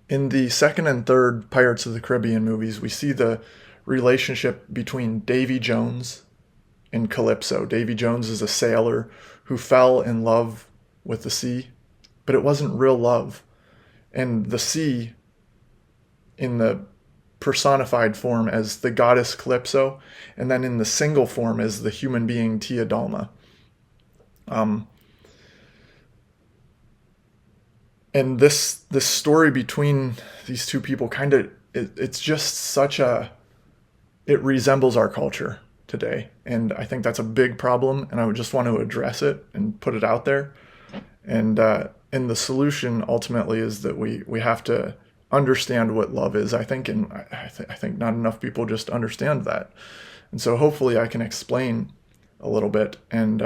In the second and third Pirates of the Caribbean movies, we see the relationship between Davy Jones and Calypso. Davy Jones is a sailor who fell in love with the sea, but it wasn't real love. And the sea, in the personified form as the goddess Calypso, and then in the single form as the human being Tia Dalma. And this story between these two people it's just it resembles our culture today, and I think that's a big problem, and I would just want to address it and put it out there. And the solution ultimately is that we have to understand what love is, I think, and I think not enough people just understand that. And so hopefully I can explain a little bit, and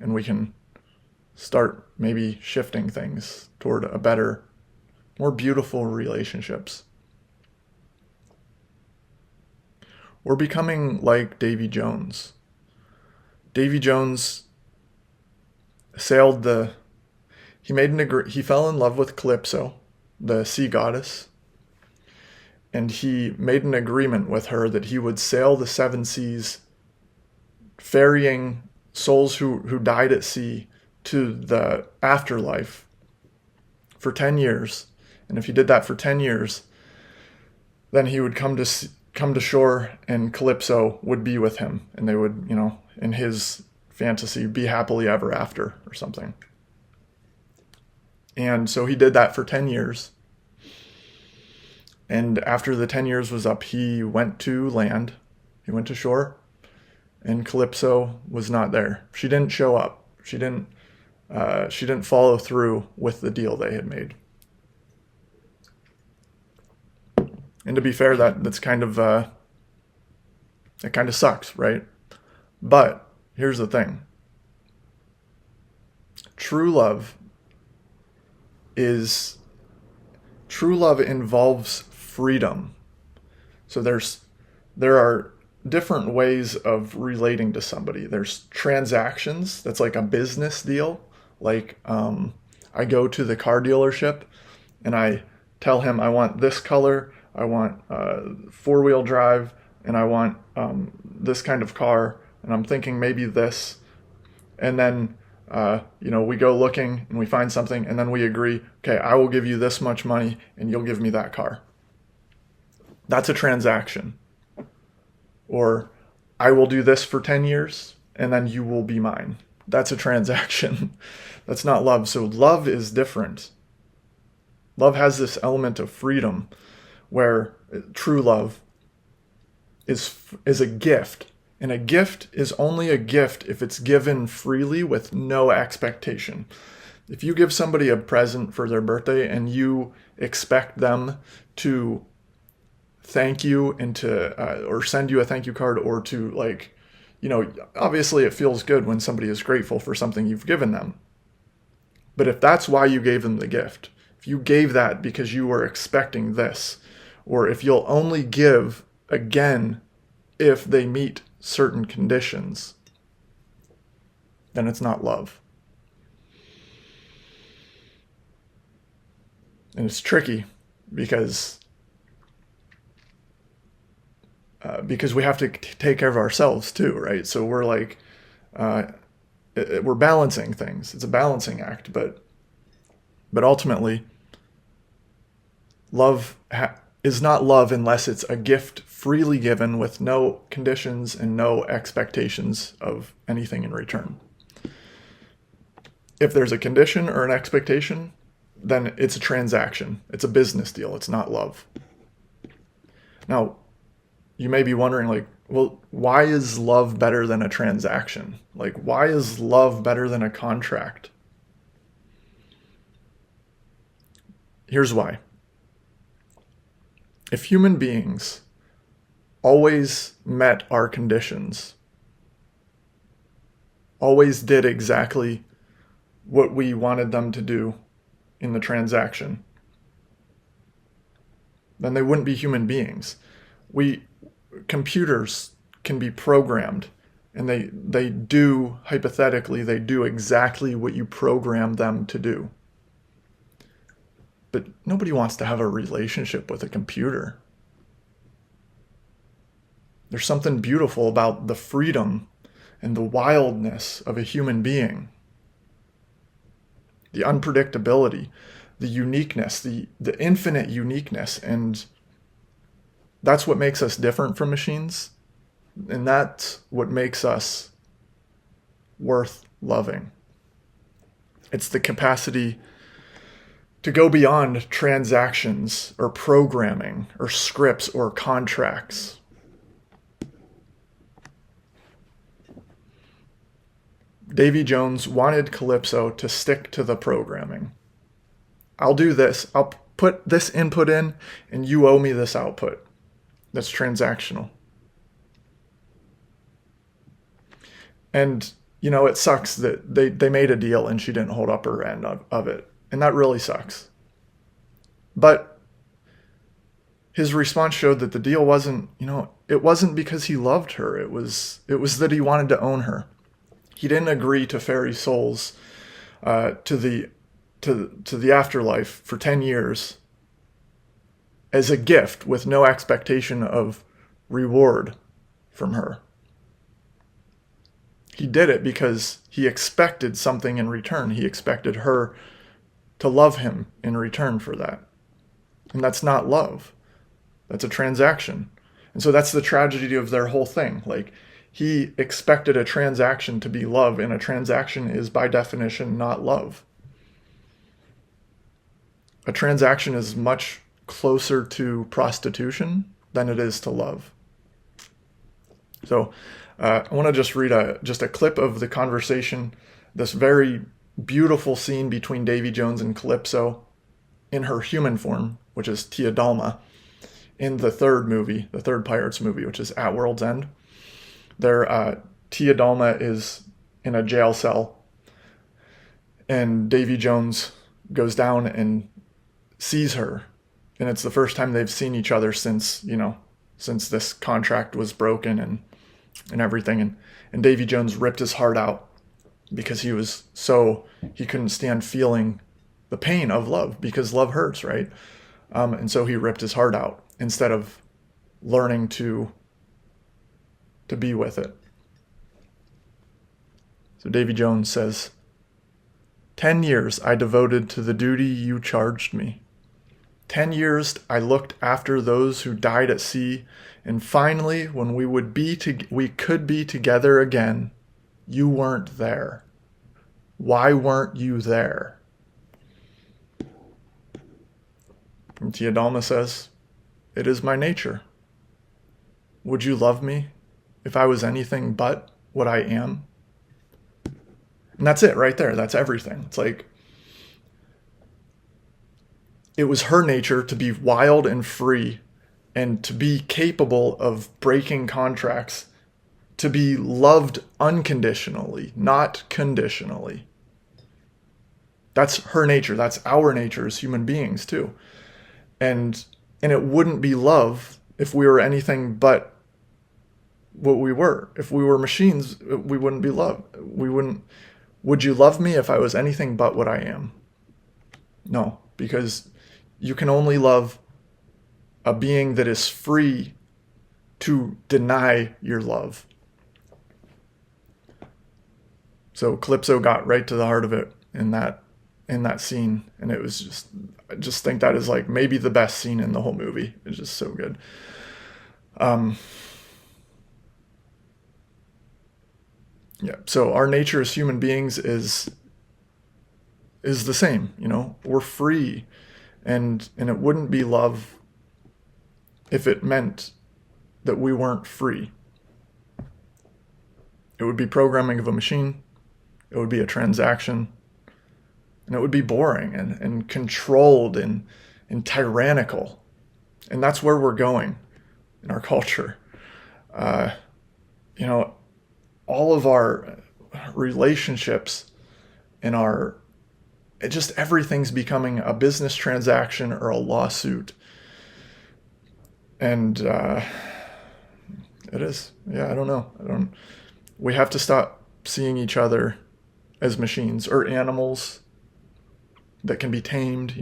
we can start maybe shifting things toward a better, more beautiful relationships. We're becoming like Davy Jones. Davy Jones he fell in love with Calypso, the sea goddess, and he made an agreement with her that he would sail the seven seas, ferrying souls who died at sea to the afterlife for 10 years. And if he did that for 10 years, then he would come to shore, and Calypso would be with him, and they would, in his fantasy, be happily ever after or something. And so he did that for 10 years. And after the 10 years was up, he went to land. He went to shore, and Calypso was not there. She didn't show up. She didn't follow through with the deal they had made. And to be fair, that kind of sucks, right? But here's the thing. True love involves freedom. So there are different ways of relating to somebody. There's transactions. That's like a business deal. Like I go to the car dealership and I tell him I want this color, I want four-wheel drive, and I want this kind of car, and I'm thinking maybe this. And then we go looking and we find something, and then we agree, okay, I will give you this much money and you'll give me that car. That's a transaction. Or I will do this for 10 years and then you will be mine. That's a transaction. That's not love. So love is different. Love has this element of freedom where true love is a gift. And a gift is only a gift if it's given freely with no expectation. If you give somebody a present for their birthday and you expect them to thank you and to or send you a thank you card, or to obviously it feels good when somebody is grateful for something you've given them. But if that's why you gave them the gift, if you gave that because you were expecting this, or if you'll only give again if they meet certain conditions, then it's not love. And it's tricky because we have to take care of ourselves too, right? So we're like, we're balancing things. It's a balancing act, but ultimately, love is not love unless it's a gift freely given with no conditions and no expectations of anything in return. If there's a condition or an expectation, then it's a transaction. It's a business deal. It's not love. Now, you may be wondering, well, why is love better than a transaction? Why is love better than a contract? Here's why. If human beings always met our conditions, always did exactly what we wanted them to do in the transaction, then they wouldn't be human beings. Computers can be programmed, and they do exactly what you program them to do. But nobody wants to have a relationship with a computer. There's something beautiful about the freedom and the wildness of a human being. The unpredictability, the uniqueness, the infinite uniqueness. And that's what makes us different from machines. And that's what makes us worth loving. It's the capacity to go beyond transactions or programming or scripts or contracts. Davy Jones wanted Calypso to stick to the programming. I'll do this. I'll put this input in and you owe me this output. That's transactional. And, it sucks that they made a deal and she didn't hold up her end of it. And that really sucks. But his response showed that the deal wasn't, it wasn't because he loved her. It was that he wanted to own her. He didn't agree to ferry souls to the afterlife for 10 years as a gift with no expectation of reward from her. He did it because he expected something in return. He expected her to love him in return for that. And that's not love. That's a transaction. And so that's the tragedy of their whole thing. Like, he expected a transaction to be love, and a transaction is by definition not love. A transaction is much closer to prostitution than it is to love. So I want to just read just a clip of the conversation, this very beautiful scene between Davy Jones and Calypso in her human form, which is Tia Dalma, in the third Pirates movie, which is At World's End. There, Tia Dalma is in a jail cell, and Davy Jones goes down and sees her, and it's the first time they've seen each other since this contract was broken and everything, and Davy Jones ripped his heart out because he couldn't stand feeling the pain of love, because love hurts, right? And so he ripped his heart out instead of learning to be with it. So Davy Jones says, 10 years I devoted to the duty you charged me. 10 years I looked after those who died at sea, and finally, when we could be together again, you weren't there. Why weren't you there? And Tia Dalma says, it is my nature. Would you love me if I was anything but what I am? And that's it right there. That's everything. It's like, it was her nature to be wild and free and to be capable of breaking contracts, to be loved unconditionally, not conditionally. That's her nature. That's our nature as human beings too. And it wouldn't be love if we were anything but what we were. If we were machines, we wouldn't be love. Would you love me if I was anything but what I am? No, because you can only love a being that is free to deny your love. So Calypso got right to the heart of it in that scene, and it was I just think that is like maybe the best scene in the whole movie. It's just so good. Yeah. So our nature as human beings is the same. We're free, and it wouldn't be love if it meant that we weren't free. It would be programming of a machine. It would be a transaction. And it would be boring and controlled and tyrannical. And that's where we're going in our culture. All of our relationships and just everything's becoming a business transaction or a lawsuit. And it is. Yeah, I don't know. We have to stop seeing each other as machines or animals. that can be tamed,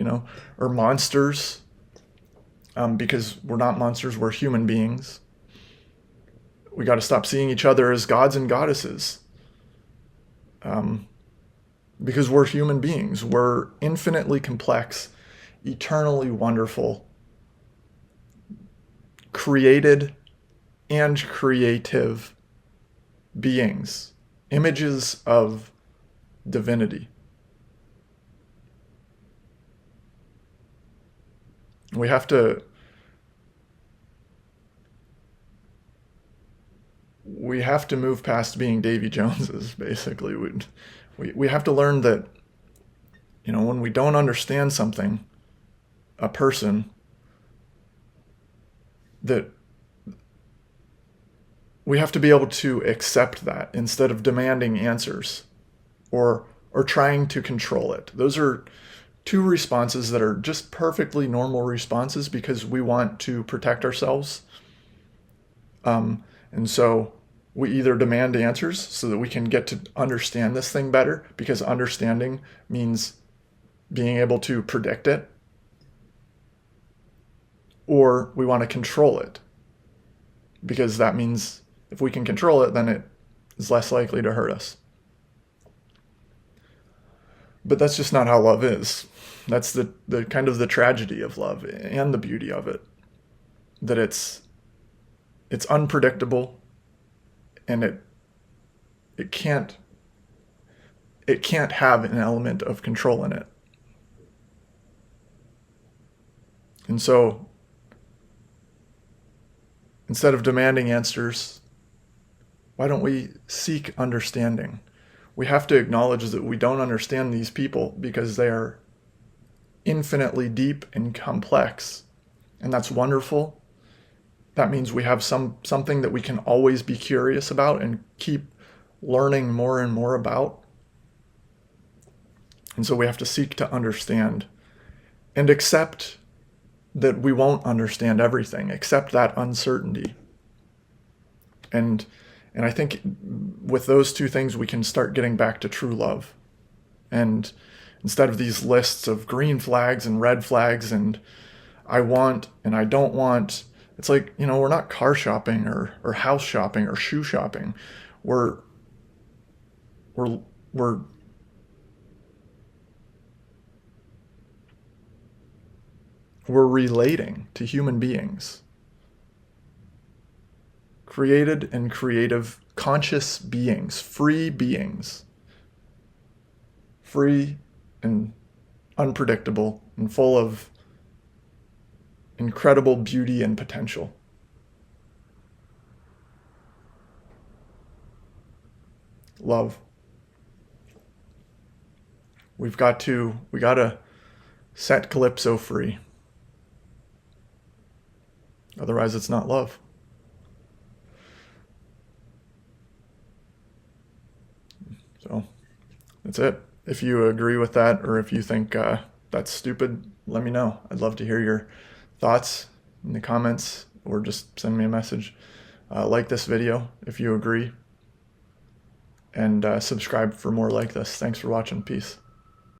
or monsters, because we're not monsters, we're human beings. We got to stop seeing each other as gods and goddesses, because we're human beings. We're infinitely complex, eternally wonderful, created and creative beings, images of divinity. We have to move past being Davy Joneses, basically. We have to learn that, when we don't understand something, a person, that we have to be able to accept that instead of demanding answers or trying to control it. Those are two responses that are just perfectly normal responses because we want to protect ourselves. And so we either demand answers so that we can get to understand this thing better, because understanding means being able to predict it, or we want to control it, because that means if we can control it, then it is less likely to hurt us. But that's just not how love is. That's the kind of the tragedy of love and the beauty of it. That it's unpredictable, and it can't have an element of control in it. And so instead of demanding answers, why don't we seek understanding? We have to acknowledge that we don't understand these people because they are infinitely deep and complex. And that's wonderful. That means we have something that we can always be curious about and keep learning more and more about. And so we have to seek to understand and accept that we won't understand everything, accept that uncertainty. And I think with those two things, we can start getting back to true love. And instead of these lists of green flags and red flags and I want and I don't want, it's like, we're not car shopping or house shopping or shoe shopping. We're relating to human beings. Created and creative, conscious beings, free beings. Free and unpredictable and full of incredible beauty and potential. Love. We gotta set Calypso free. Otherwise, it's not love. So that's it. If you agree with that, or if you think that's stupid, let me know. I'd love to hear your thoughts in the comments, or just send me a message. Like this video if you agree, and subscribe for more like this. Thanks for watching. Peace.